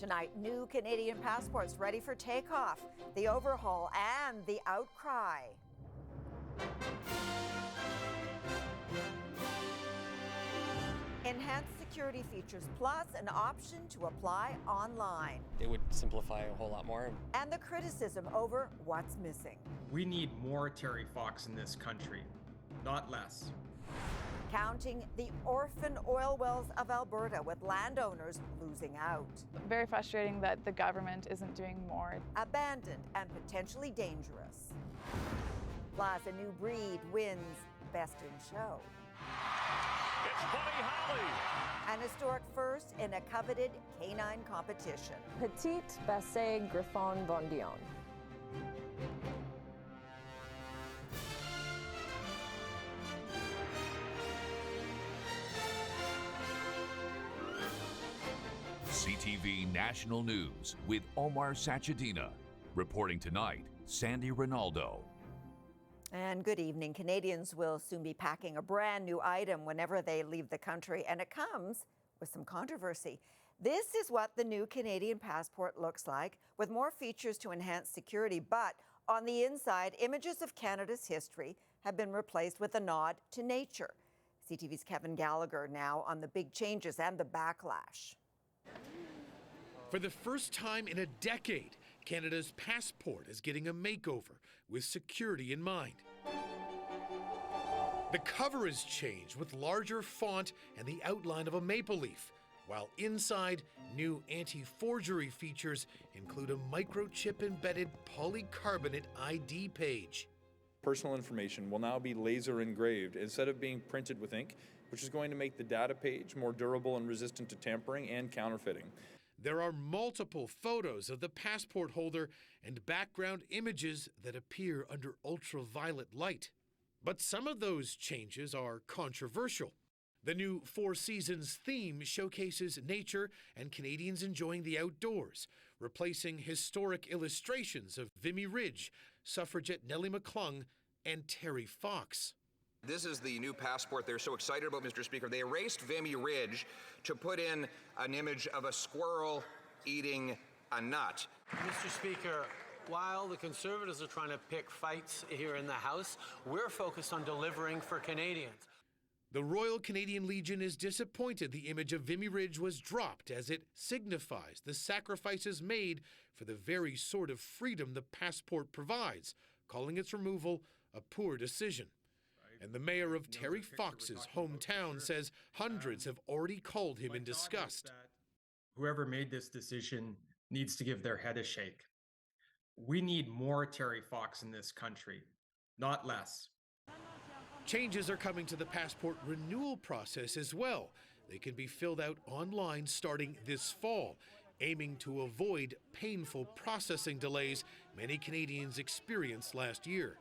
Tonight, new Canadian passports ready for takeoff, the overhaul and the outcry. Enhanced security features plus an option to apply online. It would simplify a whole lot more. And the criticism over what's missing. We need more Terry Fox in this country, not less. Counting the orphan oil wells of Alberta, with landowners losing out. Very frustrating that the government isn't doing more. Abandoned and potentially dangerous. Plus, a new breed wins Best in Show. It's Buddy Holly. An historic first in a coveted canine competition. Petite Basset Griffon Vendéen. CTV National News with Omar Sachedina. Reporting tonight, Sandy Ronaldo. And good evening. Canadians will soon be packing a brand new item whenever they leave the country, and it comes with some controversy. This is what the new Canadian passport looks like, with more features to enhance security, but on the inside, images of Canada's history have been replaced with a nod to nature. CTV's Kevin Gallagher now on the big changes and the backlash. For the first time in a decade, Canada's passport is getting a makeover with security in mind. The cover is changed with larger font and the outline of a maple leaf, while inside, new anti-forgery features include a microchip-embedded polycarbonate ID page. Personal information will now be laser engraved instead of being printed with ink, which is going to make the data page more durable and resistant to tampering and counterfeiting. There are multiple photos of the passport holder and background images that appear under ultraviolet light. But some of those changes are controversial. The new Four Seasons theme showcases nature and Canadians enjoying the outdoors, replacing historic illustrations of Vimy Ridge, suffragette Nellie McClung, and Terry Fox. This is the new passport they're so excited about, Mr. Speaker. They erased Vimy Ridge to put in an image of a squirrel eating a nut. Mr. Speaker, while the Conservatives are trying to pick fights here in the House, we're focused on delivering for Canadians. The Royal Canadian Legion is disappointed the image of Vimy Ridge was dropped, as it signifies the sacrifices made for the very sort of freedom the passport provides, calling its removal a poor decision. And the mayor of Terry Fox's hometown says hundreds have already called him in disgust. Whoever made this decision needs to give their head a shake. We need more Terry Fox in this country, not less. Changes are coming to the passport renewal process as well. They can be filled out online starting this fall, aiming to avoid painful processing delays many Canadians experienced last year.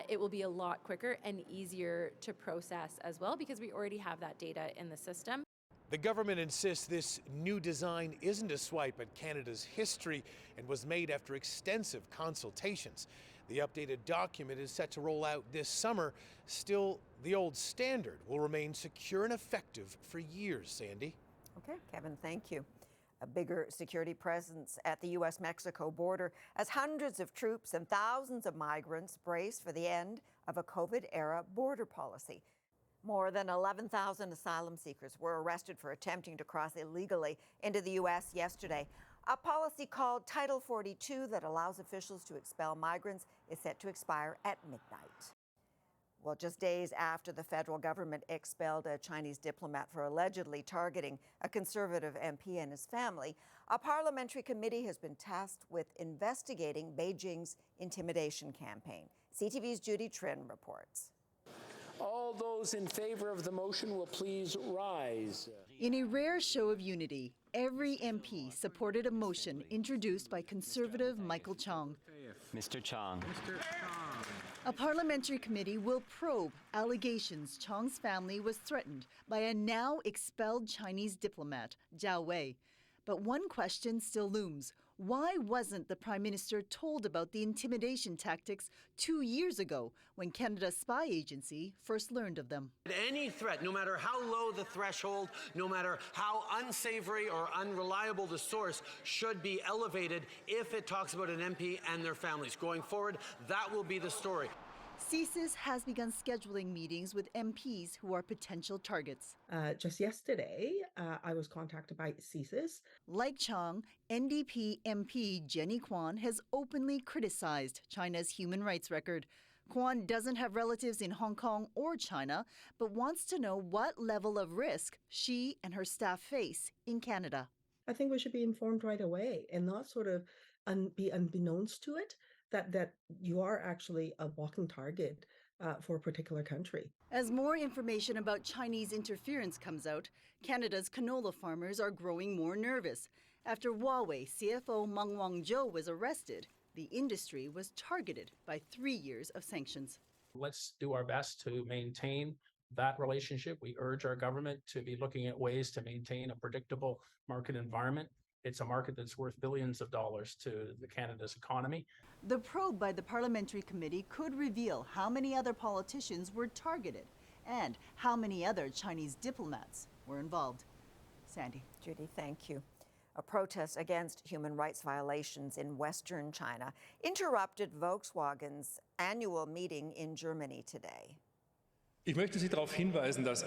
It will be a lot quicker and easier to process as well because we already have that data in the system. The government insists this new design isn't a swipe at Canada's history and was made after extensive consultations. The updated document is set to roll out this summer. Still, the old standard will remain secure and effective for years, Sandy. Okay, Kevin, thank you. A bigger security presence at the U.S.-Mexico border as hundreds of troops and thousands of migrants brace for the end of a COVID-era border policy. More than 11,000 asylum seekers were arrested for attempting to cross illegally into the U.S. yesterday. A policy called Title 42 that allows officials to expel migrants is set to expire at midnight. Well, just days after the federal government expelled a Chinese diplomat for allegedly targeting a Conservative MP and his family, a parliamentary committee has been tasked with investigating Beijing's intimidation campaign. CTV's Judy Trin reports. All those in favor of the motion will please rise. In a rare show of unity, every MP supported a motion introduced by Conservative Michael Chong. Mr. Chong. Mr. Chong. A parliamentary committee will probe allegations Chong's family was threatened by a now expelled Chinese diplomat, Zhao Wei. But one question still looms. Why wasn't the Prime Minister told about the intimidation tactics 2 years ago when Canada's spy agency first learned of them? Any threat, no matter how low the threshold, no matter how unsavory or unreliable the source, should be elevated if it talks about an MP and their families. Going forward, that will be the story. CSIS has begun scheduling meetings with MPs who are potential targets. Just yesterday, I was contacted by CSIS. Like Chong, NDP MP Jenny Kwan has openly criticized China's human rights record. Kwan doesn't have relatives in Hong Kong or China, but wants to know what level of risk she and her staff face in Canada. I think we should be informed right away and not sort of be unbeknownst to it that you are actually a walking target for a particular country. As more information about Chinese interference comes out, Canada's canola farmers are growing more nervous. After Huawei CFO Meng Wanzhou was arrested, the industry was targeted by 3 years of sanctions. Let's do our best to maintain that relationship. We urge our government to be looking at ways to maintain a predictable market environment. It's a market that's worth billions of dollars to Canada's economy. The probe by the Parliamentary Committee could reveal how many other politicians were targeted and how many other Chinese diplomats were involved. Sandy. Judy, thank you. A protest against human rights violations in Western China interrupted Volkswagen's annual meeting in Germany today. Ich möchte Sie darauf hinweisen, dass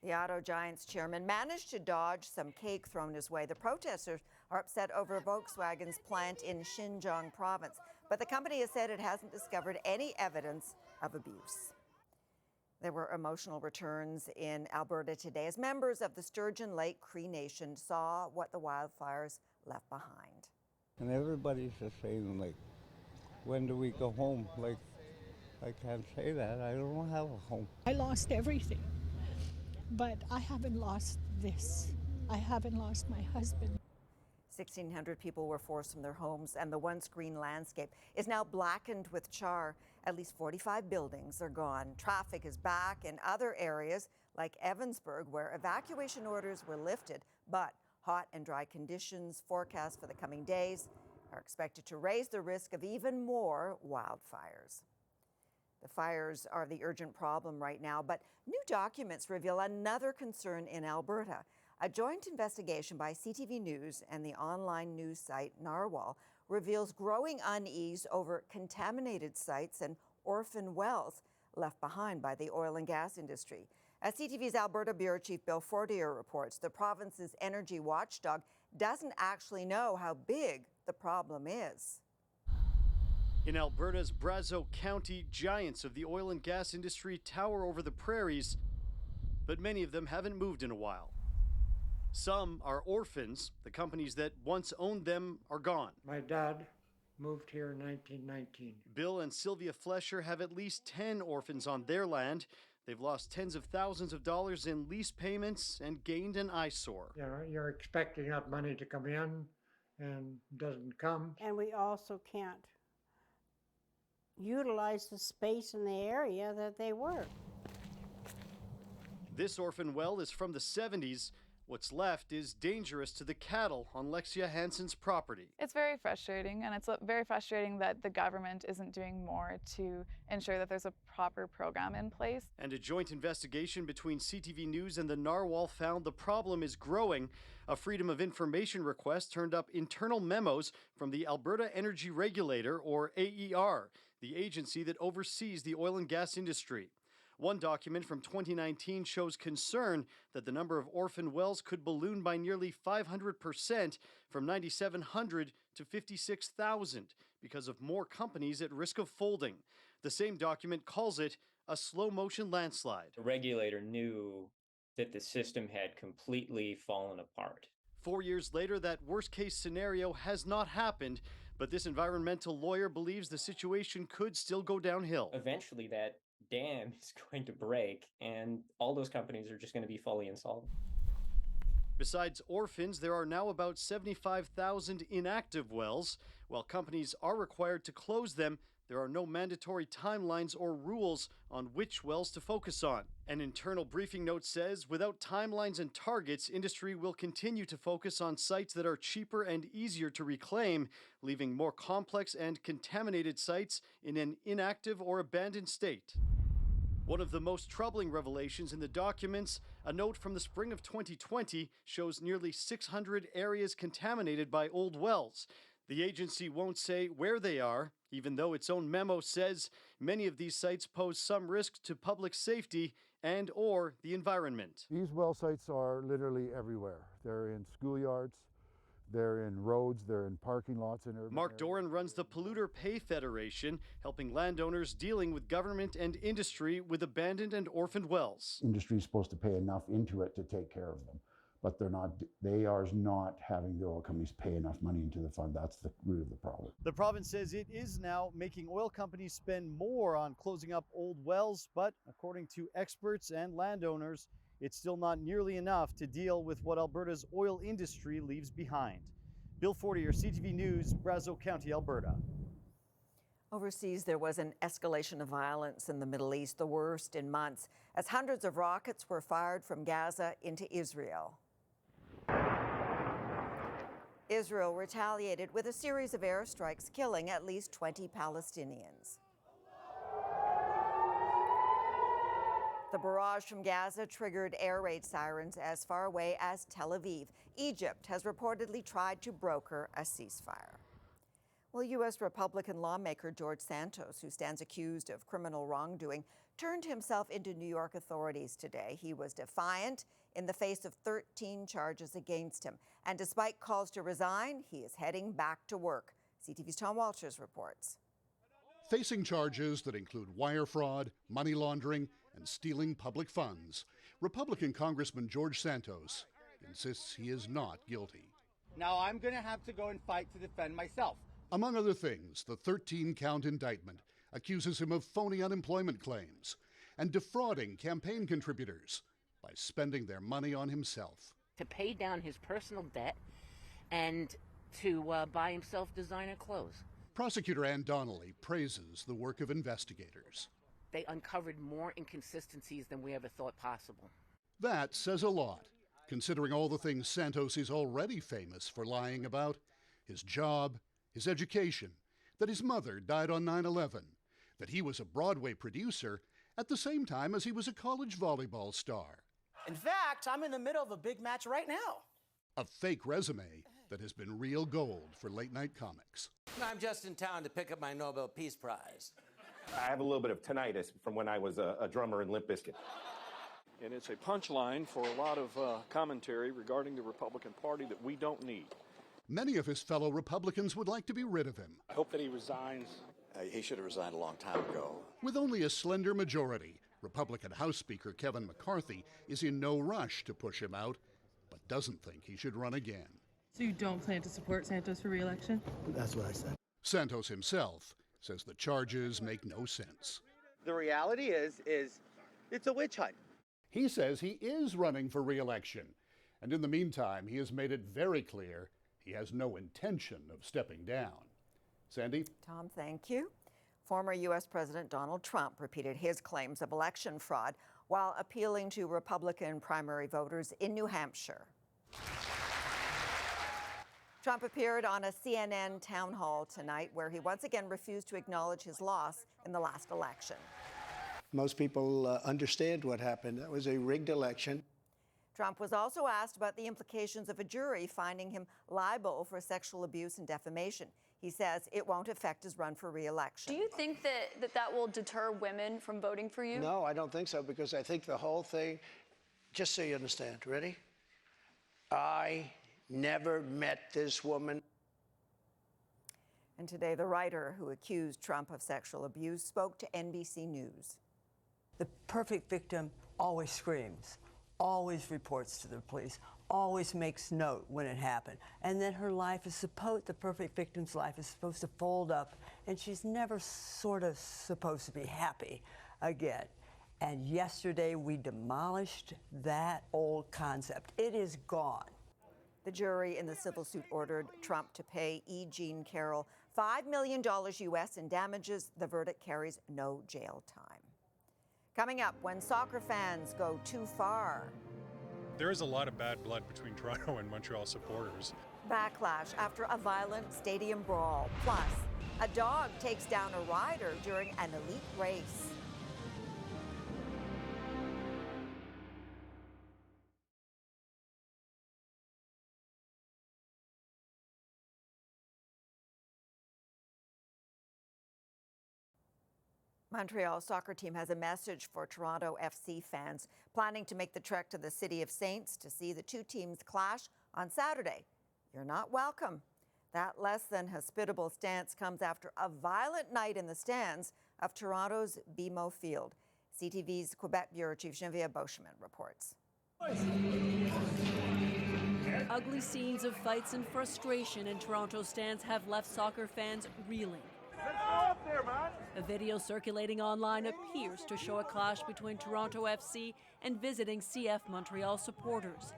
The auto giant's chairman managed to dodge some cake thrown his way. The protesters are upset over Volkswagen's plant in Xinjiang province, but the company has said it hasn't discovered any evidence of abuse. There were emotional returns in Alberta today as members of the Sturgeon Lake Cree Nation saw what the wildfires left behind. And everybody's just saying, like, when do we go home? Like, I can't say that. I don't have a home. I lost everything. But I haven't lost this. I haven't lost my husband. 1,600 people were forced from their homes, and the once green landscape is now blackened with char. At least 45 buildings are gone. Traffic is back in other areas like Evansburg, where evacuation orders were lifted, but hot and dry conditions forecast for the coming days are expected to raise the risk of even more wildfires. The fires are the urgent problem right now, but new documents reveal another concern in Alberta. A joint investigation by CTV News and the online news site Narwhal reveals growing unease over contaminated sites and orphan wells left behind by the oil and gas industry. As CTV's Alberta Bureau Chief Bill Fortier reports, the province's energy watchdog doesn't actually know how big the problem is. In Alberta's Brazeau County, giants of the oil and gas industry tower over the prairies, but many of them haven't moved in a while. Some are orphans. The companies that once owned them are gone. My dad moved here in 1919. Bill and Sylvia Flesher have at least 10 orphans on their land. They've lost tens of thousands of dollars in lease payments and gained an eyesore. You know, you're expecting that money to come in and it doesn't come. And we also can't utilize the space in the area that they were. This orphan well is from the 70s. What's left is dangerous to the cattle on Lexia Hansen's property. It's very frustrating, and it's very frustrating that the government isn't doing more to ensure that there's a proper program in place. And a joint investigation between CTV News and the Narwhal found the problem is growing. A Freedom of Information request turned up internal memos from the Alberta Energy Regulator, or AER, the agency that oversees the oil and gas industry. One document from 2019 shows concern that the number of orphan wells could balloon by nearly 500% from 9,700 to 56,000 because of more companies at risk of folding. The same document calls it a slow-motion landslide. The regulator knew that the system had completely fallen apart. 4 years later, that worst-case scenario has not happened, but this environmental lawyer believes the situation could still go downhill. Eventually, that dam is going to break, and all those companies are just going to be fully insolvent. Besides orphans, there are now about 75,000 inactive wells. While companies are required to close them, There are no mandatory timelines or rules on which wells to focus on. An internal briefing note says without timelines and targets, industry will continue to focus on sites that are cheaper and easier to reclaim, leaving more complex and contaminated sites in an inactive or abandoned state. One of the most troubling revelations in the documents, a note from the spring of 2020, shows nearly 600 areas contaminated by old wells. The agency won't say where they are, even though its own memo says many of these sites pose some risk to public safety and or the environment. These well sites are literally everywhere. They're in schoolyards, they're in roads, they're in parking lots in urban Mark Doran runs the Polluter Pay Federation, helping landowners dealing with government and industry with abandoned and orphaned wells. Industry is supposed to pay enough into it to take care of them, but they are not having the oil companies pay enough money into the fund. That's the root of the problem. The province says it is now making oil companies spend more on closing up old wells, but according to experts and landowners, it's still not nearly enough to deal with what Alberta's oil industry leaves behind. Bill Fortier, CTV News, Brazeau County, Alberta. Overseas, there was an escalation of violence in the Middle East, the worst in months, as hundreds of rockets were fired from Gaza into Israel. Israel retaliated with a series of airstrikes, killing at least 20 Palestinians. The barrage from Gaza triggered air raid sirens as far away as Tel Aviv. Egypt has reportedly tried to broker a ceasefire. Well, U.S. Republican lawmaker George Santos, who stands accused of criminal wrongdoing, turned himself into New York authorities today. He was defiant in the face of 13 charges against him. And despite calls to resign, he is heading back to work. CTV's Tom Walters reports. Facing charges that include wire fraud, money laundering, and stealing public funds, Republican Congressman George Santos insists he is not guilty. Now I'm going to have to go and fight to defend myself. Among other things, the 13-count indictment accuses him of phony unemployment claims and defrauding campaign contributors by spending their money on himself. To pay down his personal debt and to buy himself designer clothes. Prosecutor Ann Donnelly praises the work of investigators. They uncovered more inconsistencies than we ever thought possible. That says a lot, considering all the things Santos is already famous for lying about: his job, his education, that his mother died on 9/11, that he was a Broadway producer at the same time as he was a college volleyball star. In fact, I'm in the middle of a big match right now. A fake resume that has been real gold for late-night comics. I'm just in town to pick up my Nobel Peace Prize. I have a little bit of tinnitus from when I was a drummer in Limp Bizkit. And it's a punchline for a lot of commentary regarding the Republican Party that we don't need. Many of his fellow Republicans would like to be rid of him. I hope that he resigns. He should have resigned a long time ago. With only a slender majority, Republican House Speaker Kevin McCarthy is in no rush to push him out, but doesn't think he should run again. So you don't plan to support Santos for re-election? That's what I said. Santos himself says the charges make no sense. The reality is it's a witch hunt. He says he is running for re-election, and in the meantime, he has made it very clear he has no intention of stepping down. Sandy? Tom, thank you. Former U.S. President Donald Trump repeated his claims of election fraud while appealing to Republican primary voters in New Hampshire. Trump appeared on a CNN town hall tonight where he once again refused to acknowledge his loss in the last election. Most people understand what happened. That was a rigged election. Trump was also asked about the implications of a jury finding him liable for sexual abuse and defamation. He says it won't affect his run for re-election. Do you think that will deter women from voting for you? No, I don't think so, because I think the whole thing, just so you understand, ready? I never met this woman. And today, the writer who accused Trump of sexual abuse spoke to NBC News. The perfect victim always screams, always reports to the police, always makes note when it happened. And then her life is the perfect victim's life is supposed to fold up, and she's never sort of supposed to be happy again. And yesterday we demolished that old concept. It is gone. The jury in the civil suit ordered Trump to pay E. Jean Carroll $5 million US in damages. The verdict carries no jail time. Coming up, when soccer fans go too far. There is a lot of bad blood between Toronto and Montreal supporters. Backlash after a violent stadium brawl. Plus, a dog takes down a rider during an elite race. Montreal soccer team has a message for Toronto FC fans planning to make the trek to the City of Saints to see the two teams clash on Saturday. You're not welcome. That less than hospitable stance comes after a violent night in the stands of Toronto's Vimy Field. CTV's Quebec Bureau Chief Geneviève Beauchemin reports. Ugly scenes of fights and frustration in Toronto stands have left soccer fans reeling. A video circulating online appears to show a clash between Toronto FC and visiting CF Montreal supporters.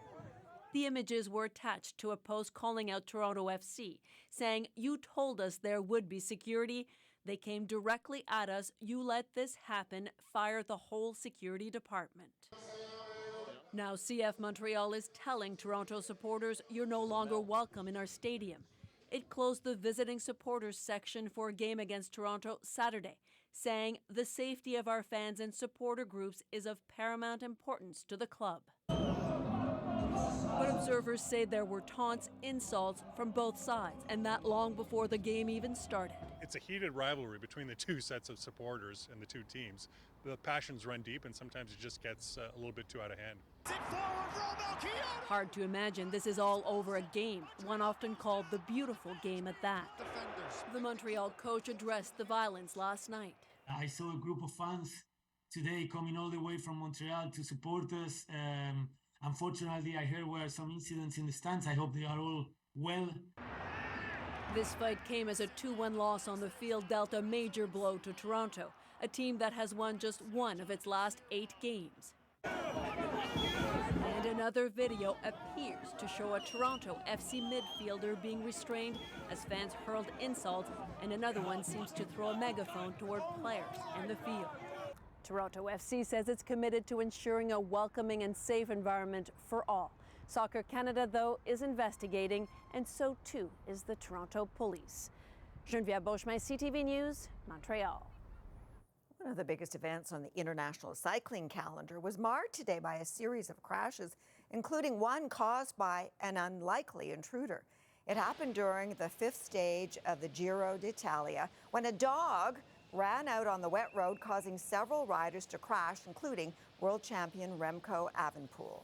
The images were attached to a post calling out Toronto FC, saying, "You told us there would be security. They came directly at us. You let this happen. Fire the whole security department." Now CF Montreal is telling Toronto supporters, "You're no longer welcome in our stadium." It closed the visiting supporters section for a game against Toronto Saturday, saying the safety of our fans and supporter groups is of paramount importance to the club. But observers say there were taunts, insults from both sides, and that long before the game even started. It's a heated rivalry between the two sets of supporters and the two teams. The passions run deep, and sometimes it just gets a little bit too out of hand. Hard to imagine this is all over a game, one often called the beautiful game at that. The Montreal coach addressed the violence last night. I saw a group of fans today coming all the way from Montreal to support us. Unfortunately, I heard were some incidents in the stands. I hope they are all well. This fight came as a 2-1 loss on the field dealt a major blow to Toronto, a team that has won just one of its last 8 games. And another video appears to show a Toronto FC midfielder being restrained as fans hurled insults, and another one seems to throw a megaphone toward players in the field. Toronto FC says it's committed to ensuring a welcoming and safe environment for all. Soccer Canada, though, is investigating, and so too is the Toronto Police. Geneviève Beauchemin, CTV News, Montreal. One of the biggest events on the international cycling calendar was marred today by a series of crashes, including one caused by an unlikely intruder. It happened during the 5th stage of the Giro dItalia when a dog ran out on the wet road, causing several riders to crash, including world champion Remco Evenepoel.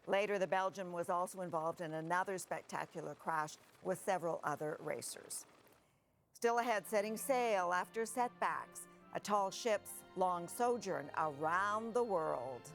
Later, the Belgian was also involved in another spectacular crash with several other racers. Still ahead, setting sail after setbacks, a tall ship's long sojourn around the world.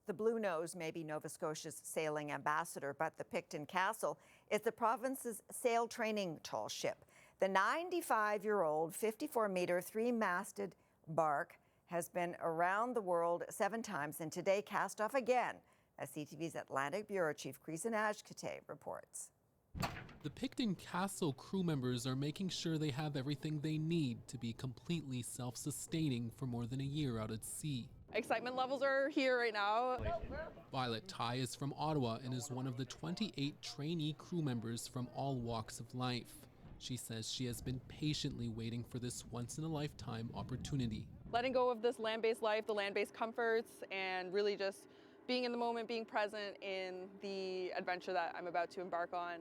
The Blue Nose may be Nova Scotia's sailing ambassador, but the Picton Castle is the province's sail training tall ship. The 95-year-old, 54-meter, 3-masted bark has been around the world 7 times and today cast off again, as CTV's Atlantic Bureau Chief Creason Ajkate reports. The Picton Castle crew members are making sure they have everything they need to be completely self-sustaining for more than a year out at sea. Excitement levels are here right now. Violet Tai is from Ottawa and is one of the 28 trainee crew members from all walks of life. She says she has been patiently waiting for this once-in-a-lifetime opportunity. Letting go of this land-based life, the land-based comforts, and really just being in the moment, being present in the adventure that I'm about to embark on.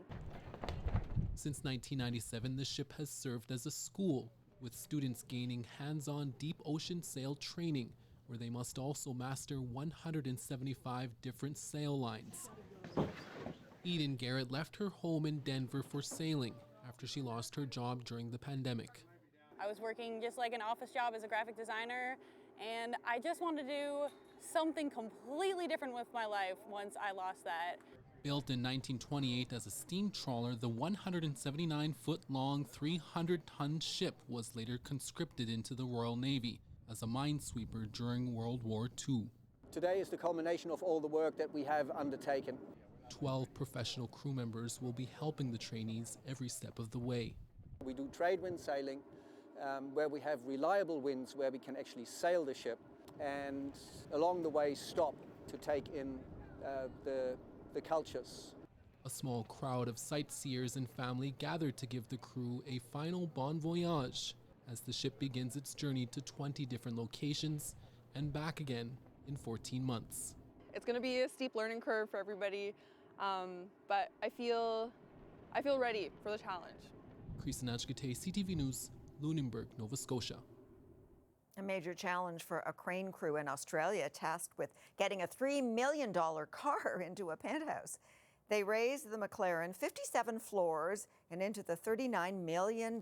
Since 1997, the ship has served as a school, with students gaining hands-on deep ocean sail training, where they must also master 175 different sail lines. Eden Garrett left her home in Denver for sailing after she lost her job during the pandemic. I was working just like an office job as a graphic designer, and I just wanted to do something completely different with my life once I lost that. Built in 1928 as a steam trawler, the 179-foot-long, 300-ton ship was later conscripted into the Royal Navy as a minesweeper during World War II. Today is the culmination of all the work that we have undertaken. 12 professional crew members will be helping the trainees every step of the way. We do trade wind sailing, where we have reliable winds where we can actually sail the ship and along the way stop to take in the cultures. A small crowd of sightseers and family gathered to give the crew a final bon voyage as the ship begins its journey to 20 different locations and back again in 14 months. It's going to be a steep learning curve for everybody, but I feel ready for the challenge. Chris Najkate, CTV News, Lunenburg, Nova Scotia. A major challenge for a crane crew in Australia tasked with getting a $3 million car into a penthouse. They raised the McLaren 57 floors and into the $39 million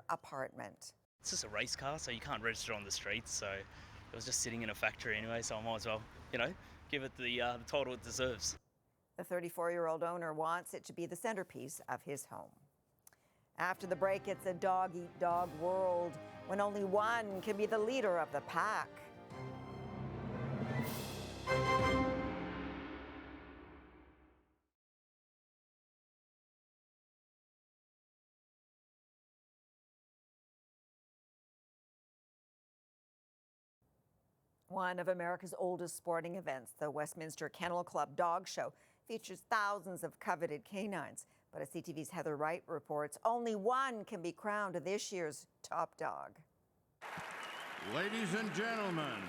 apartment. It's just a race car, so you can't register on the streets, so it was just sitting in a factory anyway, so I might as well, give it the title it deserves. The 34-year-old owner wants it to be the centerpiece of his home. After the break, it's a dog-eat-dog world when only one can be the leader of the pack. One of America's oldest sporting events, the Westminster Kennel Club Dog Show, features thousands of coveted canines. But as CTV's Heather Wright reports, only one can be crowned this year's top dog. Ladies and gentlemen.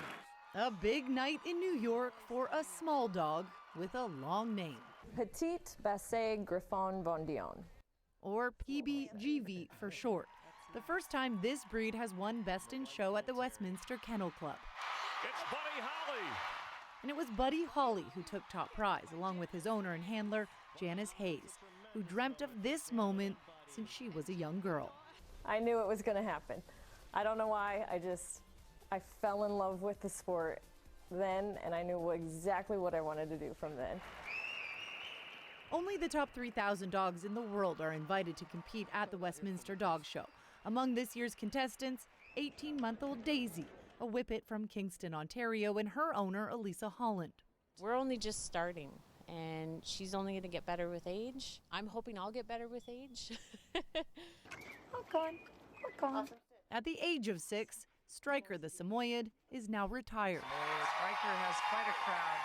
A big night in New York for a small dog with a long name. Petite Basset Griffon Vendion. Or PBGV for short. The first time this breed has won Best in Show at the Westminster Kennel Club. It's Buddy Holly. And it was Buddy Holly who took top prize, along with his owner and handler, Janice Hayes, who dreamt of this moment since she was a young girl. I knew it was going to happen. I don't know why, I fell in love with the sport then, and I knew exactly what I wanted to do from then. Only the top 3,000 dogs in the world are invited to compete at the Westminster Dog Show. Among this year's contestants, 18-month-old Daisy, a whippet from Kingston, Ontario, and her owner, Elisa Holland. We're only just starting, and she's only going to get better with age. I'm hoping I'll get better with age. Come on. At the age of 6, Striker the Samoyed is now retired. Striker has quite a crowd.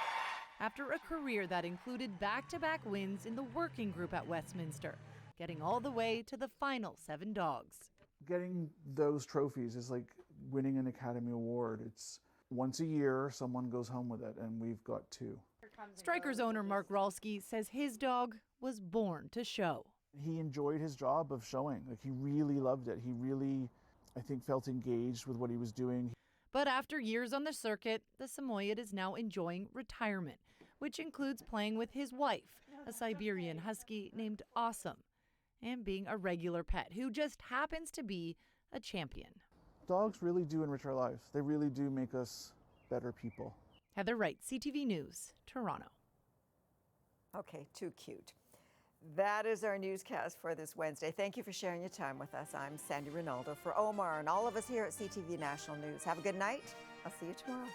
After a career that included back-to-back wins in the working group at Westminster, getting all the way to the final 7 dogs. Getting those trophies is like winning an Academy Award. It's once a year someone goes home with it, and we've got 2. Striker's owner Mark Rolski says his dog was born to show. He enjoyed his job of showing. Like, he really loved it. He really, I think, felt engaged with what he was doing. But after years on the circuit, the Samoyed is now enjoying retirement, which includes playing with his wife, a Siberian husky named Awesome, and being a regular pet who just happens to be a champion. Dogs really do enrich our lives. They really do make us better people. Heather Wright, CTV News, Toronto. Okay, too cute. That is our newscast for this Wednesday. Thank you for sharing your time with us. I'm Sandy Ronaldo for Omar and all of us here at CTV National News. Have a good night. I'll see you tomorrow.